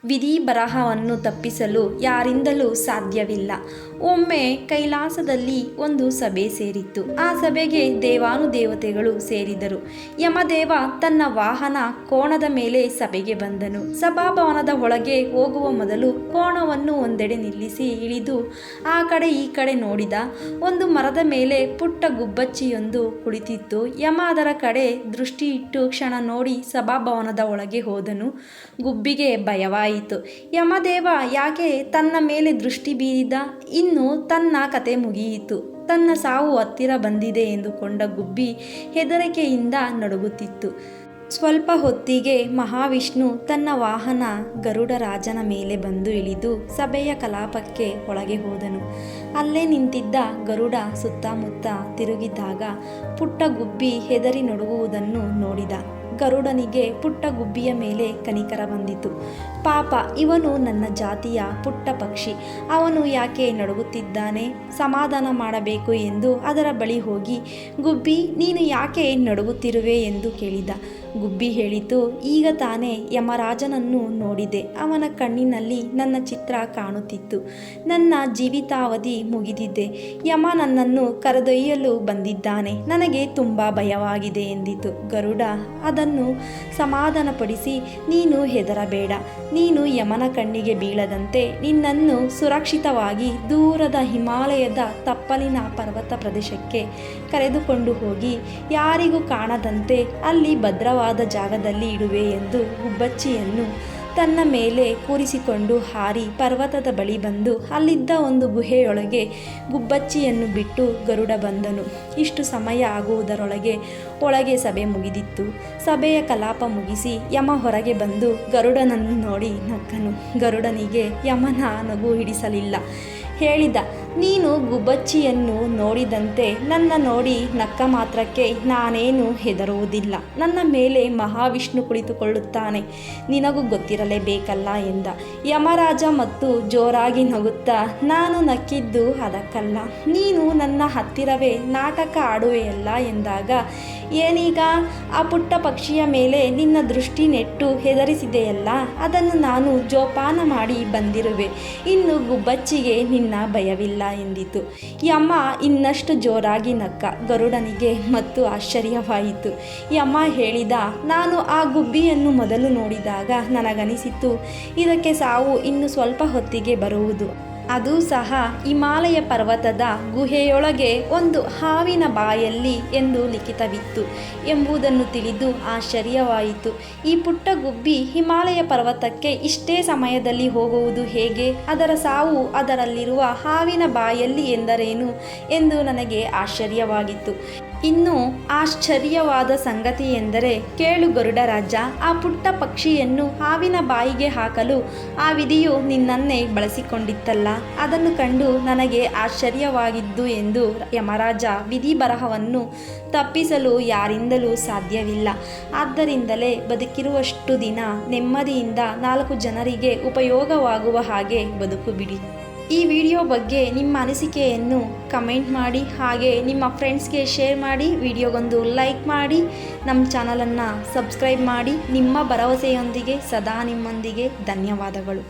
ವಿಧಿ ಬರಹವನ್ನು ತಪ್ಪಿಸಲು ಯಾರಿಂದಲೂ ಸಾಧ್ಯವಿಲ್ಲ. ಒಮ್ಮೆ ಕೈಲಾಸದಲ್ಲಿ ಒಂದು ಸಭೆ ಸೇರಿತ್ತು. ಆ ಸಭೆಗೆ ದೇವಾನುದೇವತೆಗಳು ಸೇರಿದರು. ಯಮದೇವ ತನ್ನ ವಾಹನ ಕೋಣದ ಮೇಲೆ ಸಭೆಗೆ ಬಂದನು. ಸಭಾಭವನದ ಒಳಗೆ ಹೋಗುವ ಮೊದಲು ಕೋಣವನ್ನು ಒಂದೆಡೆ ನಿಲ್ಲಿಸಿ ಇಳಿದು ಆ ಕಡೆ ಈ ಕಡೆ ನೋಡಿದ. ಒಂದು ಮರದ ಮೇಲೆ ಪುಟ್ಟ ಗುಬ್ಬಚ್ಚಿಯೊಂದು ಕುಳಿತಿತ್ತು. ಯಮ ಅದರ ಕಡೆ ದೃಷ್ಟಿ ಇಟ್ಟು ಕ್ಷಣ ನೋಡಿ ಸಭಾಭವನದ ಒಳಗೆ ಹೋದನು. ಗುಬ್ಬಿಗೆ ಭಯವಾಯಿತು. ಯಮದೇವ ಯಾಕೆ ತನ್ನ ಮೇಲೆ ದೃಷ್ಟಿ ಬೀರಿದ? ಇನ್ನು ತನ್ನ ಕತೆ ಮುಗಿಯಿತು. ತನ್ನ ಸಾವು ಹತ್ತಿರ ಬಂದಿದೆ ಎಂದುಕೊಂಡ ಗುಬ್ಬಿ ಹೆದರಿಕೆಯಿಂದ ನಡುಗುತ್ತಿತ್ತು. ಸ್ವಲ್ಪ ಹೊತ್ತಿಗೆ ಮಹಾವಿಷ್ಣು ತನ್ನ ವಾಹನ ಗರುಡ ರಾಜನ ಮೇಲೆ ಬಂದು ಇಳಿದು ಸಭೆಯ ಕಲಾಪಕ್ಕೆ ಒಳಗೆ ಹೋದನು. ಅಲ್ಲೇ ನಿಂತಿದ್ದ ಗರುಡ ಸುತ್ತಮುತ್ತ ತಿರುಗಿದಾಗ ಪುಟ್ಟ ಗುಬ್ಬಿ ಹೆದರಿ ನಡುಗುವುದನ್ನು ನೋಡಿದ. ಗರುಡನಿಗೆ ಪುಟ್ಟ ಗುಬ್ಬಿಯ ಮೇಲೆ ಕನಿಕರ ಬಂದಿತು. ಪಾಪ, ಇವನು ನನ್ನ ಜಾತಿಯ ಪುಟ್ಟ ಪಕ್ಷಿ, ಅವನು ಯಾಕೆ ನಡುಗುತ್ತಿದ್ದಾನೆ? ಸಮಾಧಾನ ಮಾಡಬೇಕು ಎಂದು ಅದರ ಬಳಿ ಹೋಗಿ, ಗುಬ್ಬಿ, ನೀನು ಯಾಕೆ ನಡುಗುತ್ತಿರುವೆ ಎಂದು ಕೇಳಿದ. ಗುಬ್ಬಿ ಹೇಳಿತು, ಈಗ ತಾನೇ ಯಮರಾಜನನ್ನು ನೋಡಿದೆ. ಅವನ ಕಣ್ಣಿನಲ್ಲಿ ನನ್ನ ಚಿತ್ರ ಕಾಣುತ್ತಿತ್ತು. ನನ್ನ ಜೀವಿತಾವಧಿ ಮುಗಿದಿದೆ. ಯಮ ನನ್ನನ್ನು ಕರೆದೊಯ್ಯಲು ಬಂದಿದ್ದಾನೆ. ನನಗೆ ತುಂಬ ಭಯವಾಗಿದೆ ಎಂದಿತು. ಗರುಡ ಅದನ್ನು ಸಮಾಧಾನಪಡಿಸಿ, ನೀನು ಹೆದರಬೇಡ. ನೀನು ಯಮನ ಕಣ್ಣಿಗೆ ಬೀಳದಂತೆ ನಿನ್ನನ್ನು ಸುರಕ್ಷಿತವಾಗಿ ದೂರದ ಹಿಮಾಲಯದ ತಪ್ಪಲಿನ ಪರ್ವತ ಪ್ರದೇಶಕ್ಕೆ ಕರೆದುಕೊಂಡು ಹೋಗಿ ಯಾರಿಗೂ ಕಾಣದಂತೆ ಅಲ್ಲಿ ಭದ್ರವಾದ ಜಾಗದಲ್ಲಿ ಇಡುವೆ ಎಂದು ಗುಬ್ಬಚ್ಚಿಯನ್ನು ತನ್ನ ಮೇಲೆ ಕೂರಿಸಿಕೊಂಡು ಹಾರಿ ಪರ್ವತದ ಬಳಿ ಬಂದು ಅಲ್ಲಿದ್ದ ಒಂದು ಗುಹೆಯೊಳಗೆ ಗುಬ್ಬಚ್ಚಿಯನ್ನು ಬಿಟ್ಟು ಗರುಡ ಬಂದನು. ಇಷ್ಟು ಸಮಯ ಆಗುವುದರೊಳಗೆ ಒಳಗೆ ಸಭೆ ಮುಗಿದಿತ್ತು. ಸಭೆಯ ಕಲಾಪ ಮುಗಿಸಿ ಯಮ ಹೊರಗೆ ಬಂದು ಗರುಡನನ್ನು ನೋಡಿ ನಕ್ಕನು. ಗರುಡನಿಗೆ ಯಮನ ನಗು ಹಿಡಿಸಲಿಲ್ಲ. ಹೇಳಿದ, ನೀನು ಗುಬ್ಬಚ್ಚಿಯನ್ನು ನೋಡಿದಂತೆ ನನ್ನ ನೋಡಿ ನಕ್ಕ ಮಾತ್ರಕ್ಕೆ ನಾನೇನು ಹೆದರುವುದಿಲ್ಲ. ನನ್ನ ಮೇಲೆ ಮಹಾವಿಷ್ಣು ಕುಳಿತುಕೊಳ್ಳುತ್ತಾನೆ, ನಿನಗೂ ಗೊತ್ತಿರಲೇಬೇಕಲ್ಲ ಎಂದ. ಯಮರಾಜ ಮತ್ತು ಜೋರಾಗಿ ನಗುತ್ತಾ, ನಾನು ನಕ್ಕಿದ್ದು ಅದಕ್ಕಲ್ಲ, ನೀನು ನನ್ನ ಹತ್ತಿರವೇ ನಾಟಕ ಆಡುವೆಯಲ್ಲ ಎಂದಾಗ, ಏನೀಗ ಆ ಪುಟ್ಟ ಪಕ್ಷಿಯ ಮೇಲೆ ನಿನ್ನ ದೃಷ್ಟಿ ನೆಟ್ಟು ಹೆದರಿಸಿದೆಯಲ್ಲ, ಅದನ್ನು ನಾನು ಜೋಪಾನ ಮಾಡಿ ಬಂದಿರುವೆ. ಇನ್ನು ಗುಬ್ಬಚ್ಚಿಗೆ ನಿನ್ನ ಭಯವಿಲ್ಲ ಎಂದಿತು. ಯಮ ಇನ್ನಷ್ಟು ಜೋರಾಗಿ ನಕ್ಕ. ಗರುಡನಿಗೆ ಮತ್ತು ಆಶ್ಚರ್ಯವಾಯಿತು. ಯಮ ಹೇಳಿದ, ನಾನು ಆ ಗುಬ್ಬಿಯನ್ನು ಮೊದಲು ನೋಡಿದಾಗ ನನಗನಿಸಿತು, ಇದಕ್ಕೆ ಸಾವು ಇನ್ನು ಸ್ವಲ್ಪ ಹೊತ್ತಿಗೆ ಬರುವುದು. ಅದು ಸಹ ಹಿಮಾಲಯ ಪರ್ವತದ ಗುಹೆಯೊಳಗೆ ಒಂದು ಹಾವಿನ ಬಾಯಲ್ಲಿ ಎಂದು ಲಿಖಿತವಿತ್ತು ಎಂಬುದನ್ನು ತಿಳಿದು ಆಶ್ಚರ್ಯವಾಯಿತು. ಈ ಪುಟ್ಟ ಗುಬ್ಬಿ ಹಿಮಾಲಯ ಪರ್ವತಕ್ಕೆ ಇಷ್ಟೇ ಸಮಯದಲ್ಲಿ ಹೋಗುವುದು ಹೇಗೆ? ಅದರ ಸಾವು ಅದರಲ್ಲಿರುವ ಹಾವಿನ ಬಾಯಲ್ಲಿ ಎಂದರೇನು ಎಂದು ನನಗೆ ಆಶ್ಚರ್ಯವಾಗಿತ್ತು. ಇನ್ನು ಆಶ್ಚರ್ಯವಾದ ಸಂಗತಿ ಎಂದರೆ, ಕೇಳು ಗರುಡ ರಾಜ, ಆ ಪುಟ್ಟ ಪಕ್ಷಿಯನ್ನು ಹಾವಿನ ಬಾಯಿಗೆ ಹಾಕಲು ಆ ವಿಧಿಯು ನಿನ್ನನ್ನೇ ಬಳಸಿಕೊಂಡಿತ್ತಲ್ಲ, ಅದನ್ನು ಕಂಡು ನನಗೆ ಆಶ್ಚರ್ಯವಾಗಿದ್ದು ಎಂದು ಯಮರಾಜ ವಿಧಿ ಬರಹವನ್ನು ತಪ್ಪಿಸಲು ಯಾರಿಂದಲೂ ಸಾಧ್ಯವಿಲ್ಲ. ಆದ್ದರಿಂದಲೇ ಬದುಕಿರುವಷ್ಟು ದಿನ ನೆಮ್ಮದಿಯಿಂದ 4 ಜನರಿಗೆ ಉಪಯೋಗವಾಗುವ ಹಾಗೆ ಬದುಕು ಬಿಡಿ. ಈ ವಿಡಿಯೋ ಬಗ್ಗೆ ನಿಮ್ಮ ಅನಿಸಿಕೆಯನ್ನು ಕಮೆಂಟ್ ಮಾಡಿ, ಹಾಗೆ ನಿಮ್ಮ ಫ್ರೆಂಡ್ಸ್ಗೆ ಶೇರ್ ಮಾಡಿ, ವಿಡಿಯೋಗೊಂದು ಲೈಕ್ ಮಾಡಿ, ನಮ್ಮ ಚಾನಲನ್ನು ಸಬ್ಸ್ಕ್ರೈಬ್ ಮಾಡಿ. ನಿಮ್ಮ ಭರವಸೆಯೊಂದಿಗೆ ಸದಾ ನಿಮ್ಮೊಂದಿಗೆ. ಧನ್ಯವಾದಗಳು.